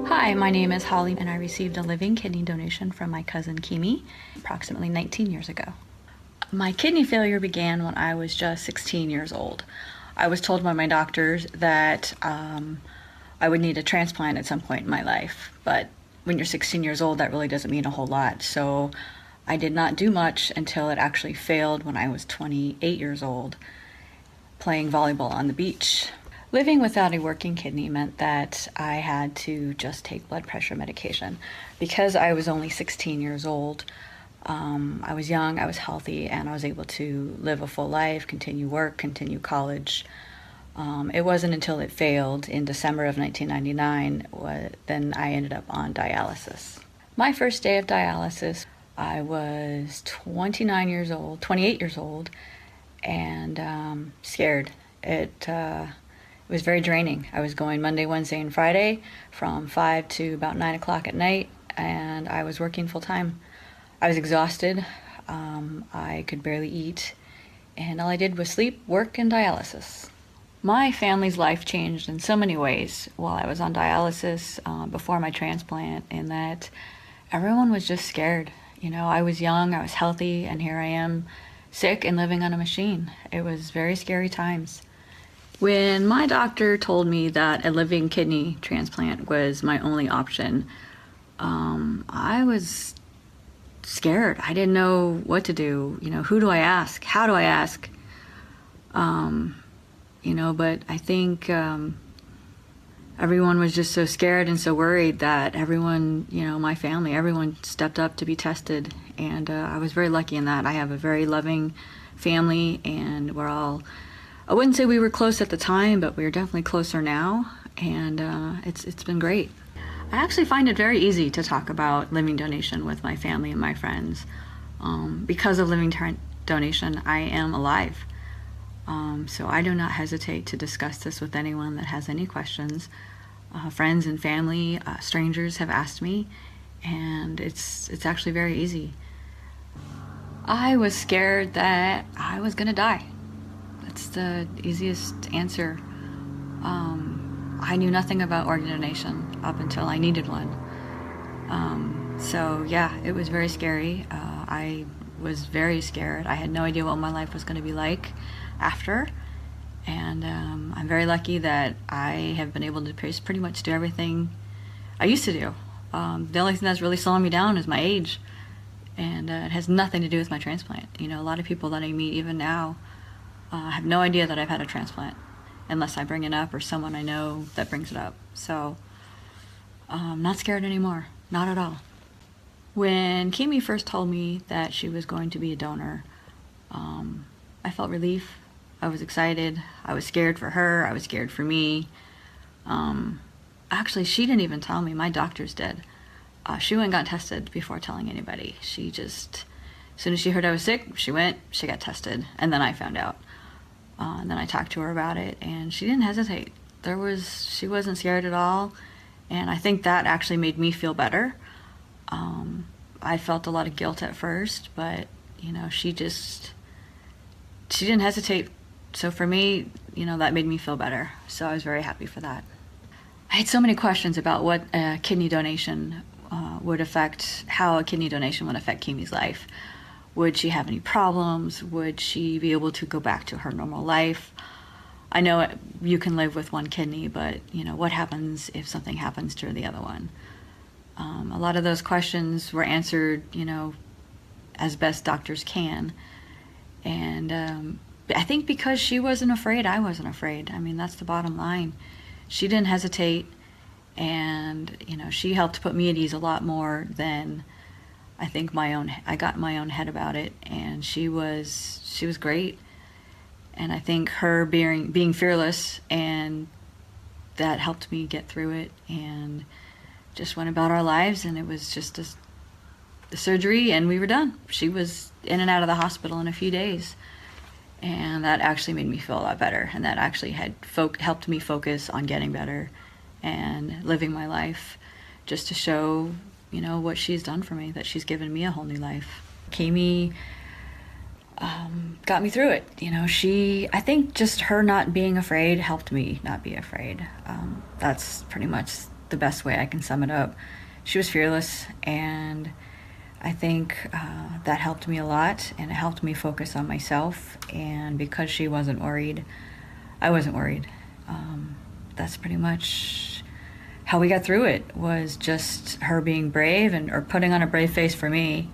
Hi, my name is Holly, and I received a living kidney donation from my cousin Kimi approximately 19 years ago. My kidney failure began when I was just 16 years old. I was told by my doctors that I would need a transplant at some point in my life, but when you're 16 years old, that really doesn't mean a whole lot. So I did not do much until it actually failed when I was 28 years old, playing volleyball on the beach. Living without a working kidney meant that I had to just take blood pressure medication. Because I was only 16 years old, I was young, I was healthy, and I was able to live a full life, continue work, continue college. It wasn't until it failed in December of 1999 then I ended up on dialysis. My first day of dialysis, I was 28 years old, and scared. It was very draining. I was going Monday, Wednesday, and Friday from 5 to about 9 o'clock at night, and I was working full time. I was exhausted. I could barely eat, and all I did was sleep, work, and dialysis. My family's life changed in so many ways while I was on dialysis before my transplant, in that everyone was just scared. You know, I was young, I was healthy, and here I am sick and living on a machine. It was very scary times. When my doctor told me that a living kidney transplant was my only option, I was scared. I didn't know what to do. You know, who do I ask? How do I ask? But I think everyone was just so scared and so worried that everyone, my family, everyone stepped up to be tested. And I was very lucky in that. I have a very loving family, and I wouldn't say we were close at the time, but we're definitely closer now, and it's been great. I actually find it very easy to talk about living donation with my family and my friends. Because of living donation, I am alive. So I do not hesitate to discuss this with anyone that has any questions. Friends and family, strangers have asked me, and it's actually very easy. I was scared that I was gonna die. That's the easiest answer. I knew nothing about organ donation up until I needed one. So yeah, it was very scary. I was very scared. I had no idea what my life was going to be like after. And I'm very lucky that I have been able to pretty much do everything I used to do. The only thing that's really slowing me down is my age. And it has nothing to do with my transplant. You know, a lot of people that I meet even now have no idea that I've had a transplant unless I bring it up or someone I know that brings it up. So I'm not scared anymore, not at all. When Kimi first told me that she was going to be a donor, I felt relief. I was excited. I was scared for her. I was scared for me. Actually, she didn't even tell me. My doctors did. She went and got tested before telling anybody. As soon as she heard I was sick, she got tested, and then I found out. And then I talked to her about it, and she didn't hesitate. She wasn't scared at all, and I think that actually made me feel better. I felt a lot of guilt at first, but she didn't hesitate. So for me, that made me feel better. So I was very happy for that. I had so many questions about what a kidney donation how a kidney donation would affect Kimi's life. Would she have any problems? Would she be able to go back to her normal life? I know you can live with one kidney, but what happens if something happens to the other one? A lot of those questions were answered, as best doctors can. And I think because she wasn't afraid, I wasn't afraid. I mean, that's the bottom line. She didn't hesitate, and she helped put me at ease a lot more than I think I got in my own head about it. And she was great. And I think her being fearless, and that helped me get through it, and just went about our lives. And it was just the surgery, and we were done. She was in and out of the hospital in a few days, and that actually made me feel a lot better, and that actually had helped me focus on getting better and living my life, just to show what she's done for me, that she's given me a whole new life. Kimi got me through it. I think just her not being afraid helped me not be afraid. That's pretty much the best way I can sum it up. She was fearless, and I think that helped me a lot, and it helped me focus on myself. And because she wasn't worried, I wasn't worried. That's pretty much how we got through it, was just her being brave or putting on a brave face for me.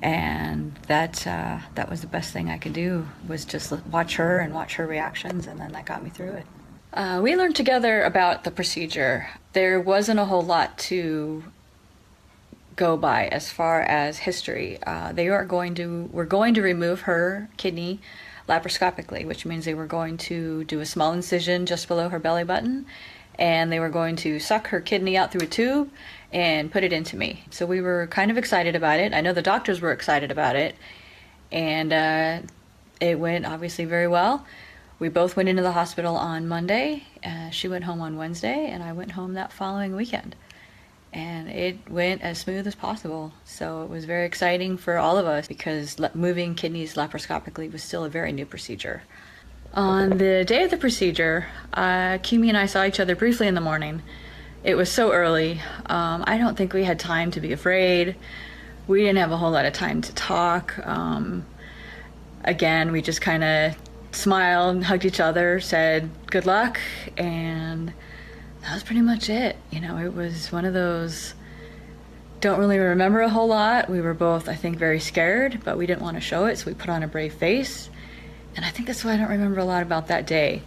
And that was the best thing I could do, was just watch her and watch her reactions, and then that got me through it. We learned together about the procedure. There wasn't a whole lot to go by as far as history. We're going to remove her kidney laparoscopically, which means they were going to do a small incision just below her belly button, and they were going to suck her kidney out through a tube and put it into me. So we were kind of excited about it. I know the doctors were excited about it, and it went obviously very well. We both went into the hospital on Monday. She went home on Wednesday, and I went home that following weekend. And it went as smooth as possible. So it was very exciting for all of us, because moving kidneys laparoscopically was still a very new procedure. On the day of the procedure, Kimi and I saw each other briefly in the morning. It was so early. I don't think we had time to be afraid. We didn't have a whole lot of time to talk. Again, we just kind of smiled, hugged each other, said good luck, and that was pretty much it. It was one of those, don't really remember a whole lot. We were both, I think, very scared, but we didn't want to show it, so we put on a brave face. And I think that's why I don't remember a lot about that day.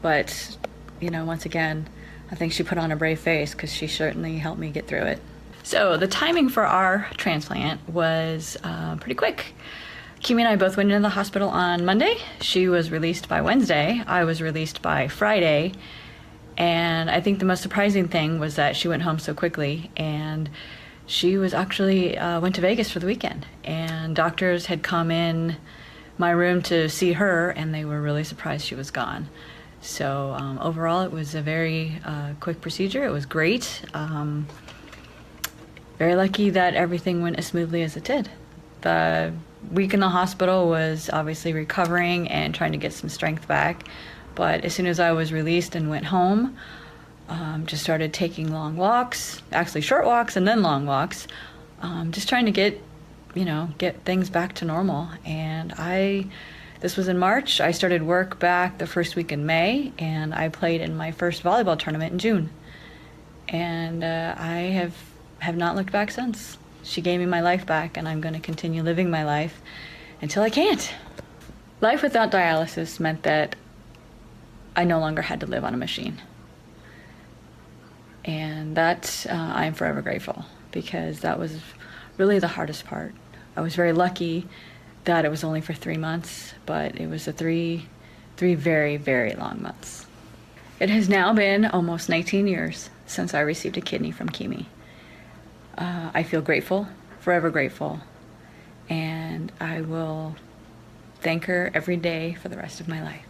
But, once again, I think she put on a brave face, because she certainly helped me get through it. So the timing for our transplant was pretty quick. Kimi and I both went into the hospital on Monday. She was released by Wednesday. I was released by Friday. And I think the most surprising thing was that she went home so quickly, and she was actually went to Vegas for the weekend. And doctors had come in my room to see her, and they were really surprised she was gone. So overall, it was a very quick procedure. It was great. Very lucky that everything went as smoothly as it did. The week in the hospital was obviously recovering and trying to get some strength back. But as soon as I was released and went home, just started taking long walks, actually short walks and then long walks, just trying to get things back to normal. And this was in March. I started work back the first week in May, and I played in my first volleyball tournament in June. And I have not looked back since. She gave me my life back, and I'm going to continue living my life until I can't. Life without dialysis meant that I no longer had to live on a machine. And that I'm forever grateful, because that was really the hardest part. I was very lucky that it was only for 3 months, but it was three very, very long months. It has now been almost 19 years since I received a kidney from Kimi. I feel grateful, forever grateful, and I will thank her every day for the rest of my life.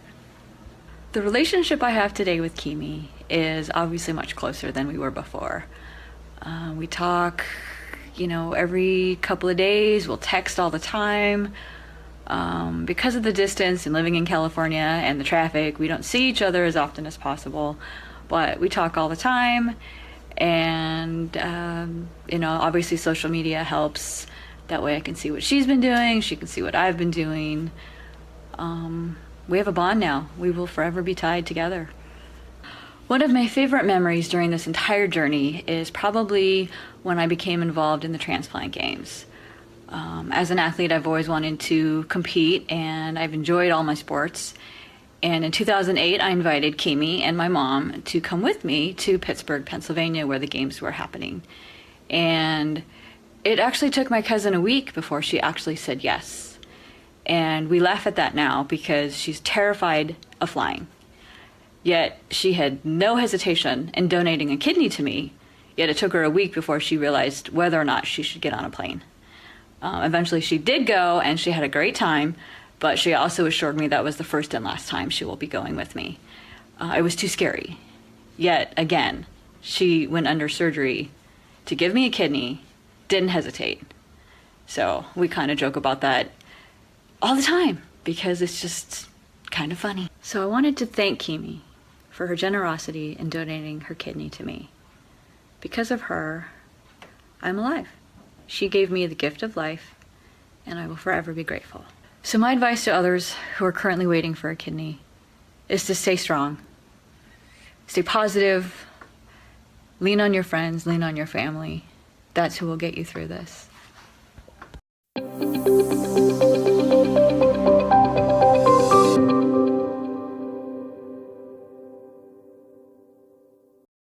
The relationship I have today with Kimi is obviously much closer than we were before. We talk, every couple of days. We'll text all the time. Because of the distance and living in California and the traffic, we don't see each other as often as possible, but we talk all the time. And, obviously social media helps. That way I can see what she's been doing. She can see what I've been doing. We have a bond now. We will forever be tied together. One of my favorite memories during this entire journey is probably when I became involved in the transplant games. As an athlete, I've always wanted to compete, and I've enjoyed all my sports. And in 2008, I invited Kimi and my mom to come with me to Pittsburgh, Pennsylvania, where the games were happening. And it actually took my cousin a week before she actually said yes. And we laugh at that now, because she's terrified of flying. Yet she had no hesitation in donating a kidney to me, yet it took her a week before she realized whether or not she should get on a plane. Eventually she did go, and she had a great time, but she also assured me that was the first and last time she will be going with me. It was too scary. Yet again, she went under surgery to give me a kidney, didn't hesitate. So we kind of joke about that all the time because it's just kind of funny. So I wanted to thank Kimi for her generosity in donating her kidney to me. Because of her, I'm alive. She gave me the gift of life, and I will forever be grateful. So my advice to others who are currently waiting for a kidney is to stay strong, stay positive, lean on your friends, lean on your family. That's who will get you through this.